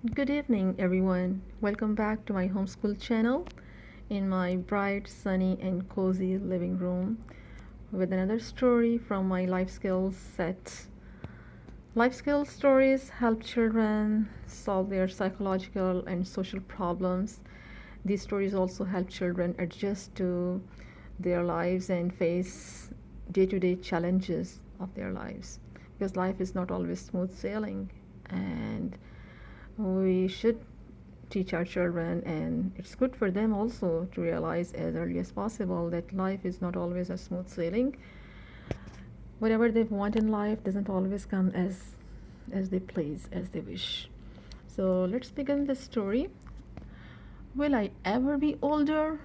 Good evening, everyone. Welcome back to my homeschool channel in my bright, sunny, and cozy living room with another story from my life skills set. Life skills stories help children solve their psychological and social problems. These stories also help children adjust to their lives and face day to day challenges of their lives because life is not always smooth sailing, and we should teach our children, and it's good for them also to realize as early as possible that life is not always a smooth sailing. Whatever they want in life doesn't always come as they please, as they wish. So let's begin the story. Will I ever be older?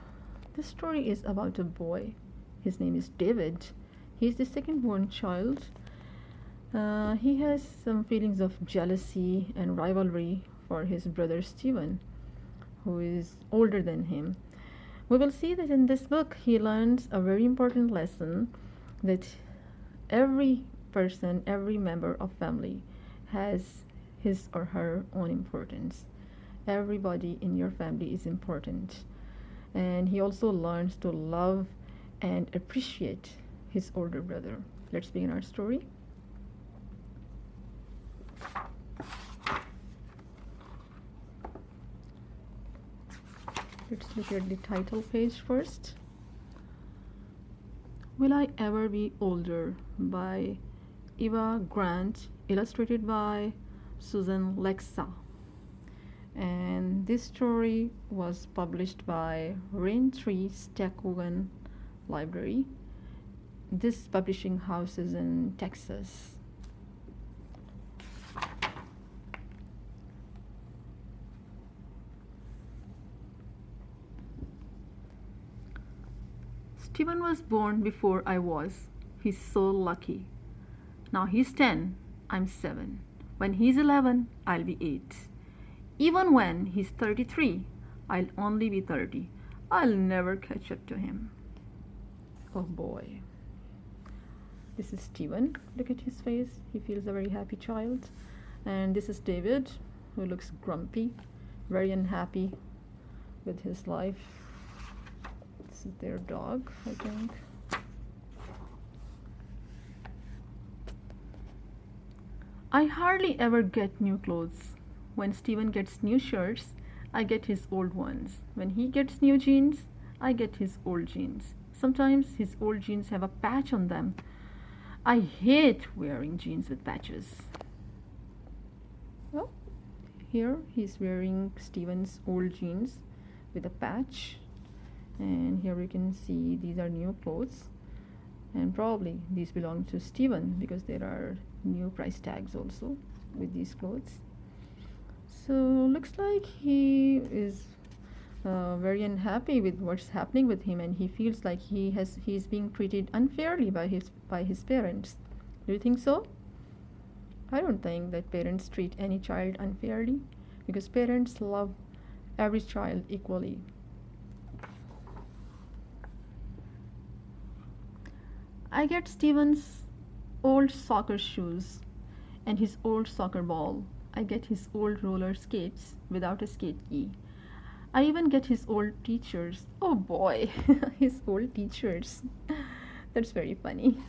The story is about a boy. His name is David. He's the second born child. He has some feelings of jealousy and rivalry for his brother Stephen, who is older than him. We will see that in this book he learns a very important lesson that every person, every member of family has his or her own importance. Everybody in your family is important. And he also learns to love and appreciate his older brother. Let's begin our story. Let's look at the title page first. Will I Ever Be Older by Eva Grant, illustrated by Susan Lexa. And this story was published by Raintree Stackogan Library. This publishing house is in Texas. Stephen was born before I was. He's so lucky. Now he's 10, I'm 7. When he's 11, I'll be 8. Even when he's 33, I'll only be 30. I'll never catch up to him. Oh boy. This is Stephen. Look at his face. He feels a very happy child. And this is David, who looks grumpy, very unhappy with his life. This is their dog, I think. I hardly ever get new clothes. When Stephen gets new shirts, I get his old ones. When he gets new jeans, I get his old jeans. Sometimes his old jeans have a patch on them. I hate wearing jeans with patches. Well, here he's wearing Stephen's old jeans with a patch. And here you can see these are new clothes, and probably these belong to Stephen because there are new price tags also with these clothes. So looks like he is very unhappy with what's happening with him, and he feels like he's being treated unfairly by his parents. Do you think so? I don't think that parents treat any child unfairly, because parents love every child equally. I get Stephen's old soccer shoes and his old soccer ball. I get his old roller skates without a skate key. I even get his old teachers. Oh boy, his old teachers. That's very funny.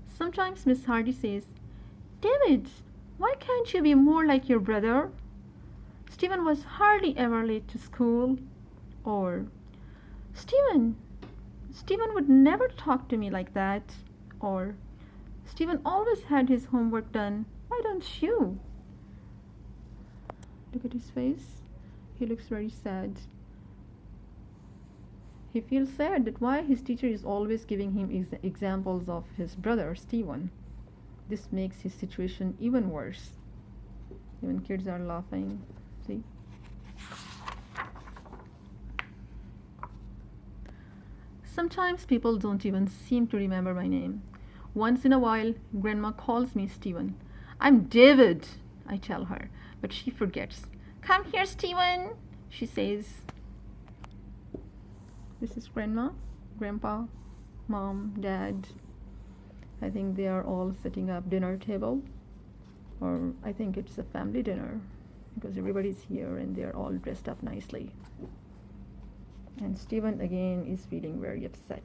Sometimes Miss Hardy says, David, why can't you be more like your brother? Stephen was hardly ever late to school. Or, Stephen would never talk to me like that. Or, Stephen always had his homework done. Why don't you? Look at his face. He looks very sad. He feels sad that why his teacher is always giving him examples of his brother, Stephen. This makes his situation even worse. Even kids are laughing. See? Sometimes people don't even seem to remember my name. Once in a while, Grandma calls me Stephen. I'm David, I tell her, but she forgets. Come here, Stephen, she says. This is Grandma, Grandpa, Mom, Dad. I think they are all setting up dinner table. Or I think it's a family dinner because everybody's here and they're all dressed up nicely. And Steven again is feeling very upset.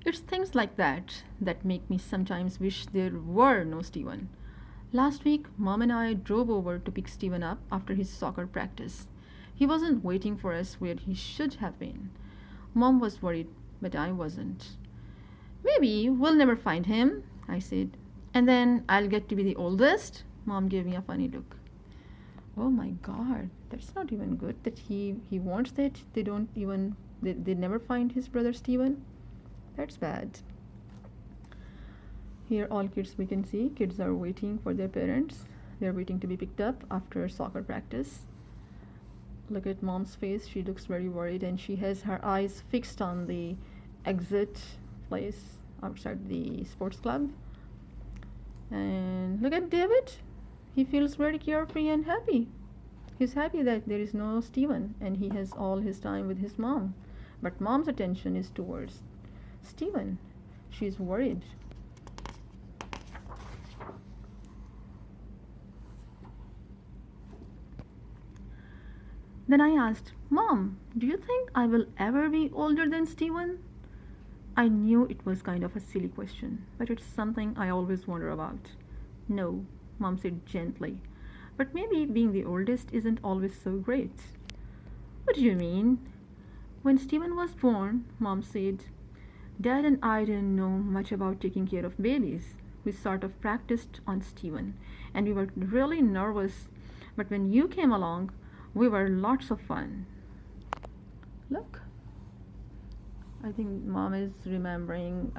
It's things like that that make me sometimes wish there were no Steven. Last week, Mom and I drove over to pick Steven up after his soccer practice. He wasn't waiting for us where he should have been. Mom was worried, but I wasn't. Maybe we'll never find him, I said. And then I'll get to be the oldest? Mom gave me a funny look. Oh my god, that's not even good that he wants that. They never find his brother Steven. That's bad. Here all kids, we can see kids are waiting for their parents. They're waiting to be picked up after soccer practice. Look at Mom's face. She looks very worried and she has her eyes fixed on the exit place outside the sports club. And look at David. He feels very carefree and happy. He's happy that there is no Steven and he has all his time with his mom. But Mom's attention is towards Steven. She's worried. Then I asked, Mom, do you think I will ever be older than Steven? I knew it was kind of a silly question, but it's something I always wonder about. No, Mom said gently, but maybe being the oldest isn't always so great. What do you mean? When Steven was born, Mom said, Dad and I didn't know much about taking care of babies. We sort of practiced on Steven, and we were really nervous, but when you came along, we were lots of fun. Look, I think Mom is remembering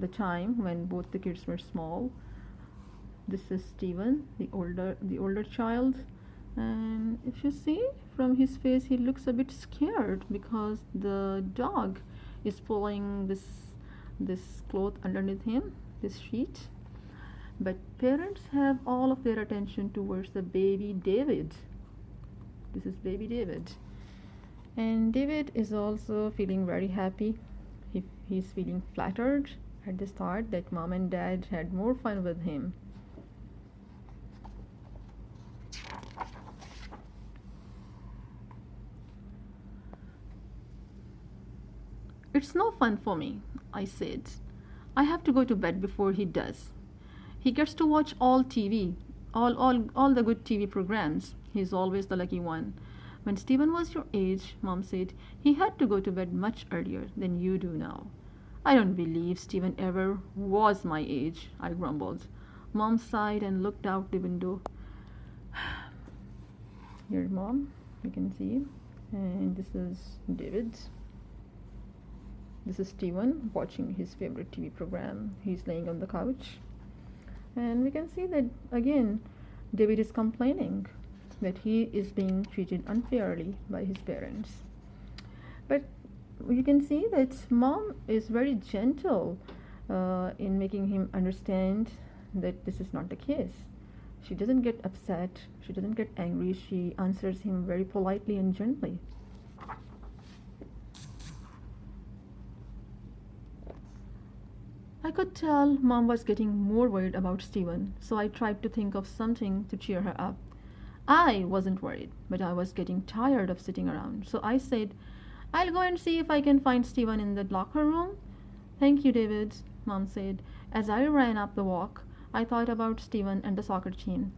the time when both the kids were small. This is Steven, the older child, and if you see from his face, he looks a bit scared because the dog is pulling this cloth underneath him, this sheet. But parents have all of their attention towards the baby David. This is baby David. And David is also feeling very happy. He's feeling flattered at the start that Mom and Dad had more fun with him. It's no fun for me, I said. I have to go to bed before he does. He gets to watch all TV, all the good TV programs. He's always the lucky one. When Steven was your age, Mom said, he had to go to bed much earlier than you do now. I don't believe Steven ever was my age, I grumbled. Mom sighed and looked out the window. Here's Mom, you can see. And this is David. This is Steven watching his favorite TV program. He's laying on the couch. And we can see that again, David is complaining that he is being treated unfairly by his parents. But you can see that Mom is very gentle in making him understand that this is not the case. She doesn't get upset, she doesn't get angry, she answers him very politely and gently. I could tell Mom was getting more worried about Steven, so I tried to think of something to cheer her up. I wasn't worried, but I was getting tired of sitting around, so I said, I'll go and see if I can find Steven in the locker room. Thank you, David, Mom said. As I ran up the walk, I thought about Steven and the soccer team.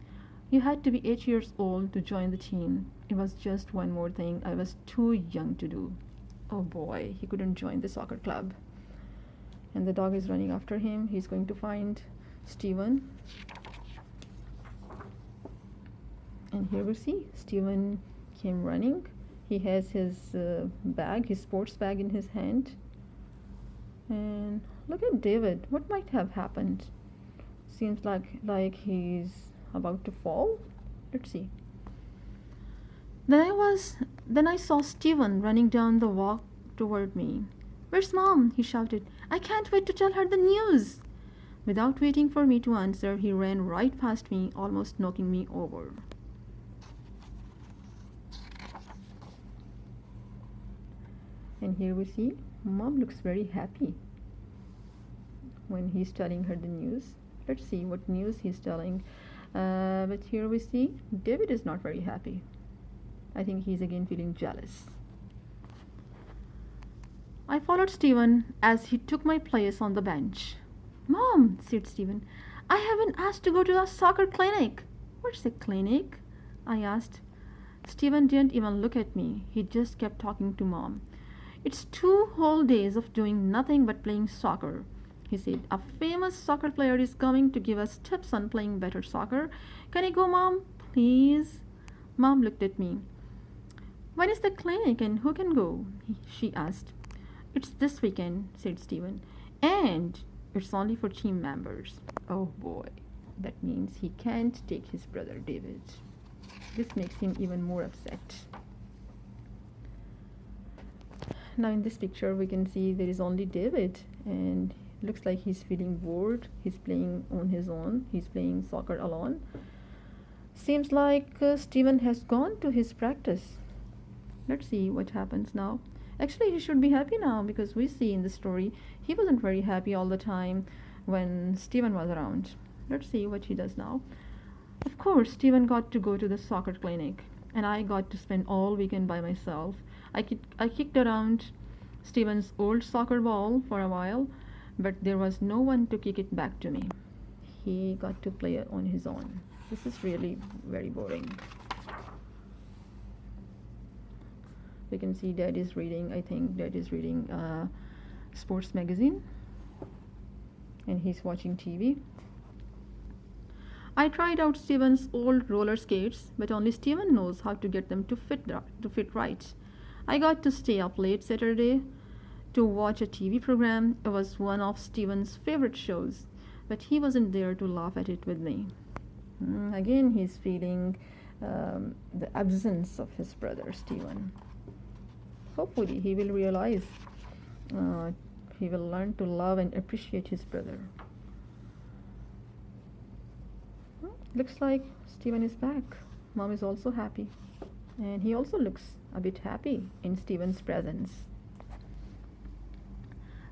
You had to be 8 years old to join the team. It was just one more thing I was too young to do. Oh boy, he couldn't join the soccer club. And the dog is running after him. He's going to find Steven. And here we see Steven came running. He has his bag, his sports bag in his hand. And look at David. What might have happened? Seems like he's about to fall. Let's see. Then I saw Steven running down the walk toward me. Where's Mom? He shouted. I can't wait to tell her the news. Without waiting for me to answer, he ran right past me, almost knocking me over. And here we see Mom looks very happy when he's telling her the news. Let's see what news he's telling. But here we see David is not very happy. I think he's again feeling jealous. I followed Stephen as he took my place on the bench. Mom, said Stephen, I have been asked to go to a soccer clinic. What's a clinic? I asked. Stephen didn't even look at me. He just kept talking to Mom. It's 2 whole days of doing nothing but playing soccer, he said. A famous soccer player is coming to give us tips on playing better soccer. Can I go, Mom? Please? Mom looked at me. When is the clinic and who can go? She asked. It's this weekend, said Stephen. And it's only for team members. Oh boy, that means he can't take his brother David. This makes him even more upset. Now in this picture we can see there is only David, and looks like he's feeling bored. He's playing on his own. He's playing soccer alone. Seems like Stephen has gone to his practice. Let's see what happens now. Actually, he should be happy now, because we see in the story he wasn't very happy all the time when Stephen was around. Let's see what he does now. Of course, Stephen got to go to the soccer clinic, and I got to spend all weekend by myself. I kicked around Stephen's old soccer ball for a while, but there was no one to kick it back to me. He got to play it on his own. This is really very boring. You can see Dad is reading, I think Dad is reading sports magazine, and he's watching TV. I tried out Stephen's old roller skates, but only Stephen knows how to get them to fit right. I got to stay up late Saturday to watch a TV program. It was one of Stephen's favorite shows, but he wasn't there to laugh at it with me. Again, he's feeling the absence of his brother Stephen. Hopefully he will realize, he will learn to love and appreciate his brother. Looks like Stephen is back. Mom is also happy, and he also looks a bit happy in Stephen's presence.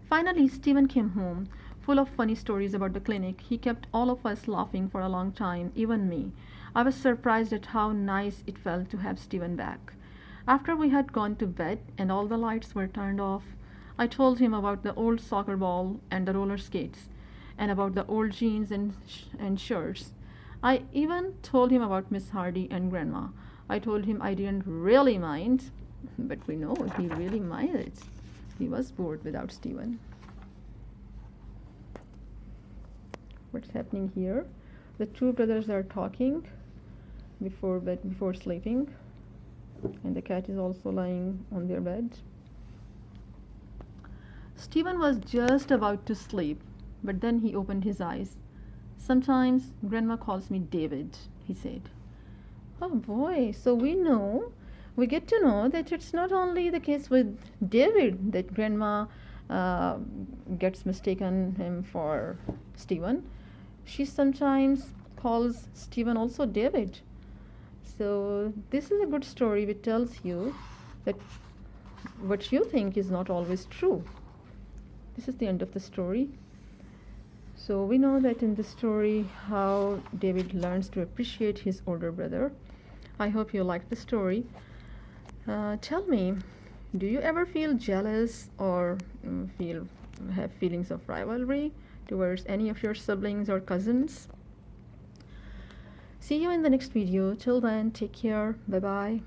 Finally, Stephen came home, full of funny stories about the clinic. He kept all of us laughing for a long time, even me. I was surprised at how nice it felt to have Stephen back. After we had gone to bed and all the lights were turned off, I told him about the old soccer ball and the roller skates, and about the old jeans and shirts. I even told him about Miss Hardy and Grandma. I told him I didn't really mind, but we know he really minded. He was bored without Stephen. What's happening here? The 2 brothers are talking before bed, before sleeping, and the cat is also lying on their bed. Stephen was just about to sleep, but then he opened his eyes. Sometimes Grandma calls me David, he said. Oh boy, so we get to know that it's not only the case with David that Grandma gets mistaken him for Stephen. She sometimes calls Stephen also David. So this is a good story which tells you that what you think is not always true. This is the end of the story. So we know that in the story how David learns to appreciate his older brother. I hope you liked the story. Tell me, do you ever feel jealous or have feelings of rivalry towards any of your siblings or cousins? See you in the next video. Till then, take care. Bye bye.